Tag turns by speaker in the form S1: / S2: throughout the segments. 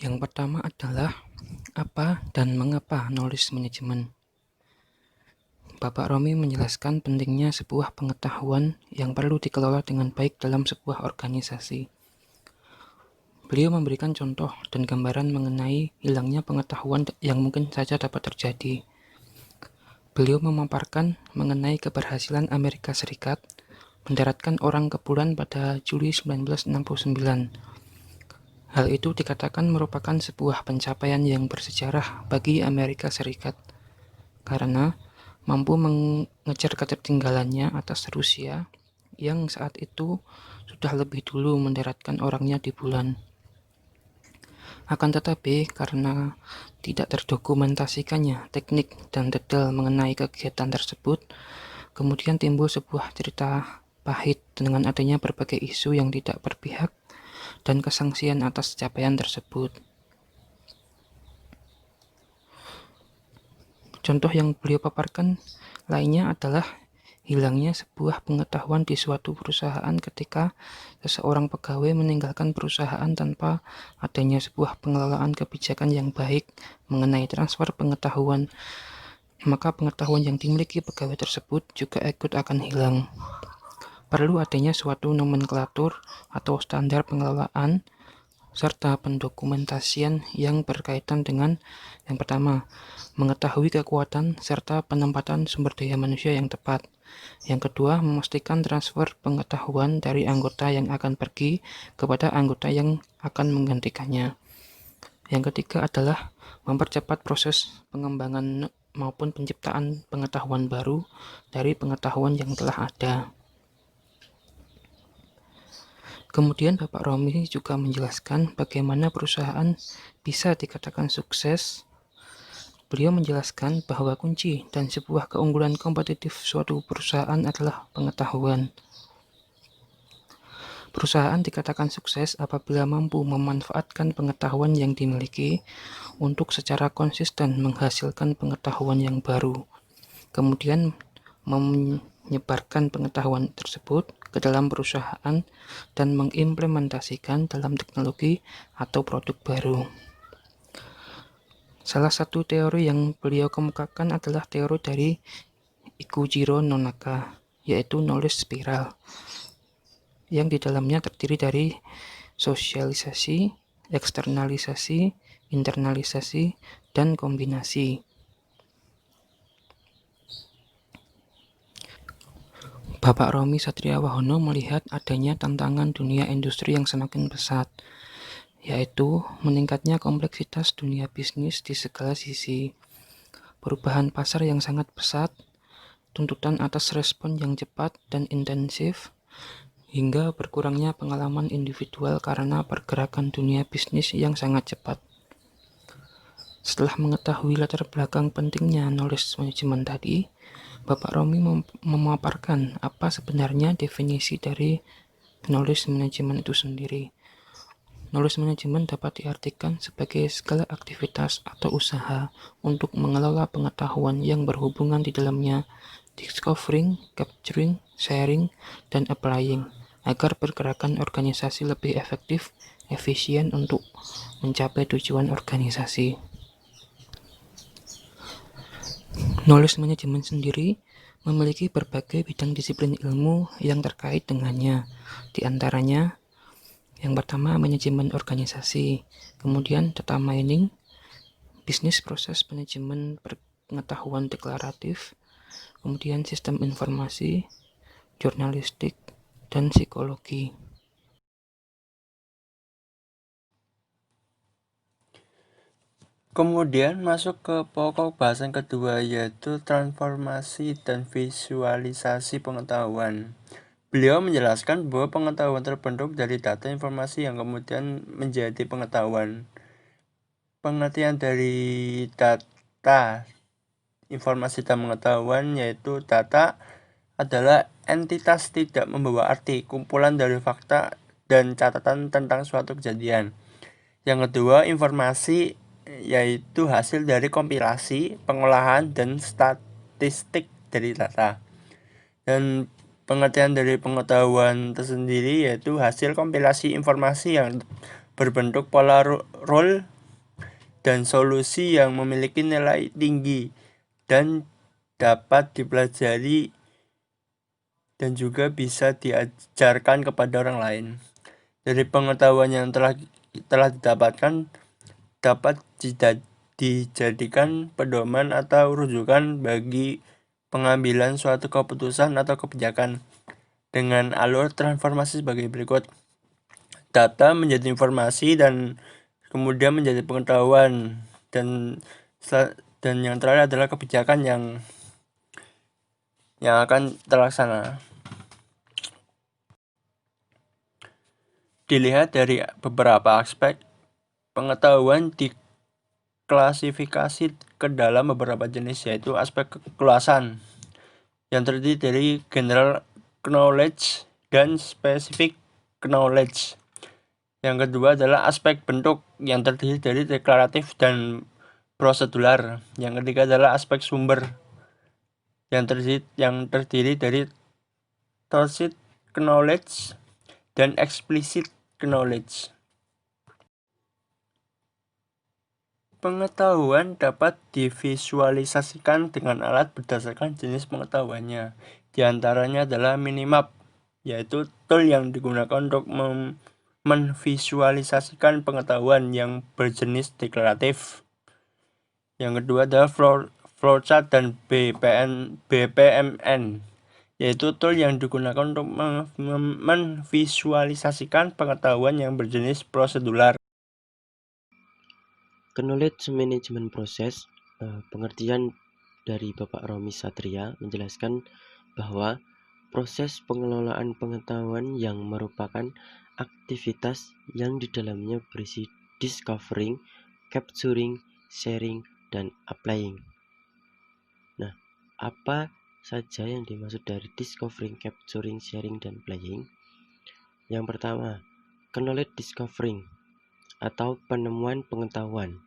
S1: Yang pertama adalah apa dan mengapa knowledge management. Bapak Romi menjelaskan pentingnya sebuah pengetahuan yang perlu dikelola dengan baik dalam sebuah organisasi. Beliau memberikan contoh dan gambaran mengenai hilangnya pengetahuan yang mungkin saja dapat terjadi. Beliau memaparkan mengenai keberhasilan Amerika Serikat mendaratkan orang ke bulan pada Juli 1969. Hal itu dikatakan merupakan sebuah pencapaian yang bersejarah bagi Amerika Serikat karena mampu mengejar ketertinggalannya atas Rusia yang saat itu sudah lebih dulu mendaratkan orangnya di bulan. Akan tetapi, karena tidak terdokumentasikannya teknik dan detail mengenai kegiatan tersebut, kemudian timbul sebuah cerita pahit dengan adanya berbagai isu yang tidak berpihak dan kesangsian atas capaian tersebut. Contoh yang beliau paparkan lainnya adalah hilangnya sebuah pengetahuan di suatu perusahaan ketika seseorang pegawai meninggalkan perusahaan tanpa adanya sebuah pengelolaan kebijakan yang baik mengenai transfer pengetahuan, maka pengetahuan yang dimiliki pegawai tersebut juga ikut akan hilang. Perlu adanya suatu nomenklatur atau standar pengelolaan serta pendokumentasian yang berkaitan dengan yang pertama, mengetahui kekuatan serta penempatan sumber daya manusia yang tepat. Yang kedua, memastikan transfer pengetahuan dari anggota yang akan pergi kepada anggota yang akan menggantikannya. Yang ketiga adalah mempercepat proses pengembangan maupun penciptaan pengetahuan baru dari pengetahuan yang telah ada. Kemudian Bapak Romi juga menjelaskan bagaimana perusahaan bisa dikatakan sukses. Beliau menjelaskan bahwa kunci dan sebuah keunggulan kompetitif suatu perusahaan adalah pengetahuan. Perusahaan dikatakan sukses apabila mampu memanfaatkan pengetahuan yang dimiliki untuk secara konsisten menghasilkan pengetahuan yang baru, kemudian menyebarkan pengetahuan tersebut ke dalam perusahaan dan mengimplementasikan dalam teknologi atau produk baru. Salah satu teori yang beliau kemukakan adalah teori dari Ikujiro Nonaka, yaitu knowledge spiral, yang di dalamnya terdiri dari sosialisasi, eksternalisasi, internalisasi, dan kombinasi. Bapak Romi Satriawahono melihat adanya tantangan dunia industri yang semakin pesat, yaitu meningkatnya kompleksitas dunia bisnis di segala sisi, perubahan pasar yang sangat pesat, tuntutan atas respon yang cepat dan intensif, hingga berkurangnya pengalaman individual karena pergerakan dunia bisnis yang sangat cepat. Setelah mengetahui latar belakang pentingnya knowledge management tadi, Bapak Romi memaparkan apa sebenarnya definisi dari knowledge management itu sendiri. Knowledge management dapat diartikan sebagai segala aktivitas atau usaha untuk mengelola pengetahuan yang berhubungan di dalamnya, discovering, capturing, sharing, dan applying, agar pergerakan organisasi lebih efektif, efisien untuk mencapai tujuan organisasi. Knowledge management sendiri memiliki berbagai bidang disiplin ilmu yang terkait dengannya. Di antaranya, yang pertama manajemen organisasi, kemudian data mining, bisnis proses manajemen pengetahuan deklaratif, kemudian sistem informasi, jurnalistik, dan psikologi.
S2: Kemudian masuk ke pokok bahasan kedua, yaitu transformasi dan visualisasi pengetahuan. Beliau menjelaskan bahwa pengetahuan terbentuk dari data informasi yang kemudian menjadi pengetahuan. Pengertian dari data informasi dan pengetahuan yaitu data adalah entitas tidak membawa arti, kumpulan dari fakta dan catatan tentang suatu kejadian. Yang kedua, informasi yaitu hasil dari kompilasi, pengolahan, dan statistik dari data. Dan pengertian dari pengetahuan tersendiri yaitu hasil kompilasi informasi yang berbentuk pola role dan solusi yang memiliki nilai tinggi dan dapat dipelajari dan juga bisa diajarkan kepada orang lain. Dari pengetahuan yang telah didapatkan dapat dijadikan pedoman atau rujukan bagi pengambilan suatu keputusan atau kebijakan dengan alur transformasi sebagai berikut. Data menjadi informasi dan kemudian menjadi pengetahuan, dan yang terakhir adalah kebijakan yang akan terlaksana. Dilihat dari beberapa aspek, pengetahuan diklasifikasi ke dalam beberapa jenis, yaitu aspek keluasan yang terdiri dari general knowledge dan specific knowledge. Yang kedua adalah aspek bentuk yang terdiri dari deklaratif dan prosedural. Yang ketiga adalah aspek sumber yang terdiri dari tacit knowledge dan explicit knowledge. Pengetahuan dapat divisualisasikan dengan alat berdasarkan jenis pengetahuannya. Di antaranya adalah minimap, yaitu tool yang digunakan untuk menvisualisasikan pengetahuan yang berjenis deklaratif. Yang kedua adalah flowchart dan BPMN, yaitu tool yang digunakan untuk menvisualisasikan pengetahuan yang berjenis prosedural.
S3: Knowledge management process, pengertian dari Bapak Romi Satria menjelaskan bahwa proses pengelolaan pengetahuan yang merupakan aktivitas yang di dalamnya berisi discovering, capturing, sharing, dan applying. Nah, apa saja yang dimaksud dari discovering, capturing, sharing, dan applying? Yang pertama, knowledge discovering atau penemuan pengetahuan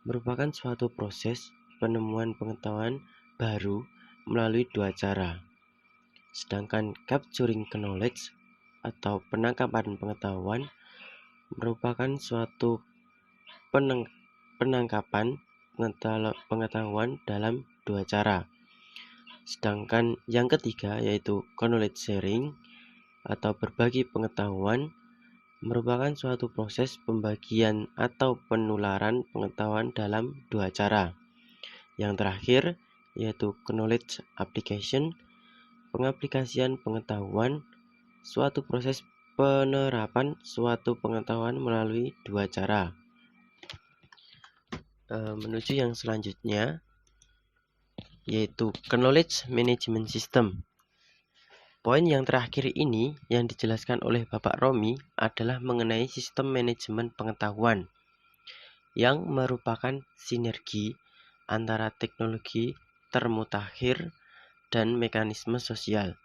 S3: merupakan suatu proses penemuan pengetahuan baru melalui dua cara. Sedangkan capturing knowledge atau penangkapan pengetahuan merupakan suatu penangkapan pengetahuan dalam dua cara. Sedangkan yang ketiga yaitu knowledge sharing atau berbagi pengetahuan merupakan suatu proses pembagian atau penularan pengetahuan dalam dua cara. Yang terakhir yaitu knowledge application, pengaplikasian pengetahuan, suatu proses penerapan suatu pengetahuan melalui dua cara. Menuju yang selanjutnya yaitu knowledge management system. Poin yang terakhir ini yang dijelaskan oleh Bapak Romi adalah mengenai sistem manajemen pengetahuan yang merupakan sinergi antara teknologi termutakhir dan mekanisme sosial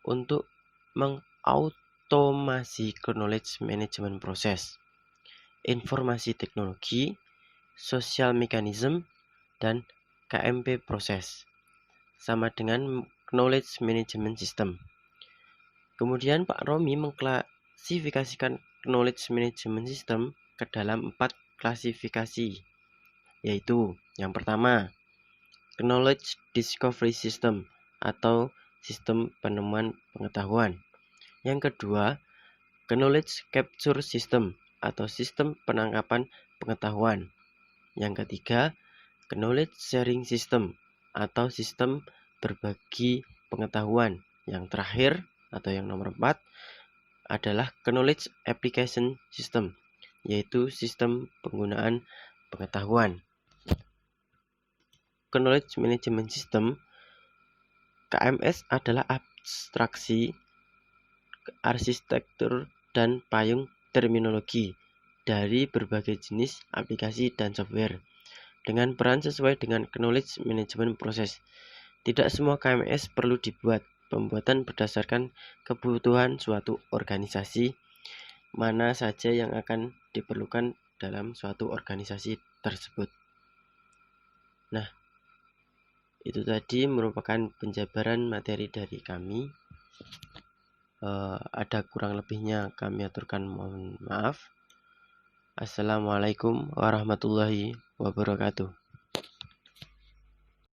S3: untuk mengautomasi knowledge management proses, informasi teknologi, social mechanism, dan KMP proses, sama dengan knowledge management system. Kemudian Pak Romi mengklasifikasikan knowledge management system ke dalam 4 klasifikasi, yaitu yang pertama, knowledge discovery system atau sistem penemuan pengetahuan. Yang kedua, knowledge capture system atau sistem penangkapan pengetahuan. Yang ketiga, knowledge sharing system atau sistem berbagi pengetahuan. Yang terakhir atau yang nomor 4 adalah knowledge application system, yaitu sistem penggunaan pengetahuan. Knowledge management system KMS adalah abstraksi, arsitektur, dan payung terminologi dari berbagai jenis aplikasi dan software dengan peran sesuai dengan knowledge management process. Tidak semua KMS perlu dibuat. Pembuatan berdasarkan kebutuhan suatu organisasi, mana saja yang akan diperlukan dalam suatu organisasi tersebut. Nah, itu tadi merupakan penjabaran materi dari kami. Ada kurang lebihnya kami aturkan mohon maaf. Assalamualaikum warahmatullahi wabarakatuh.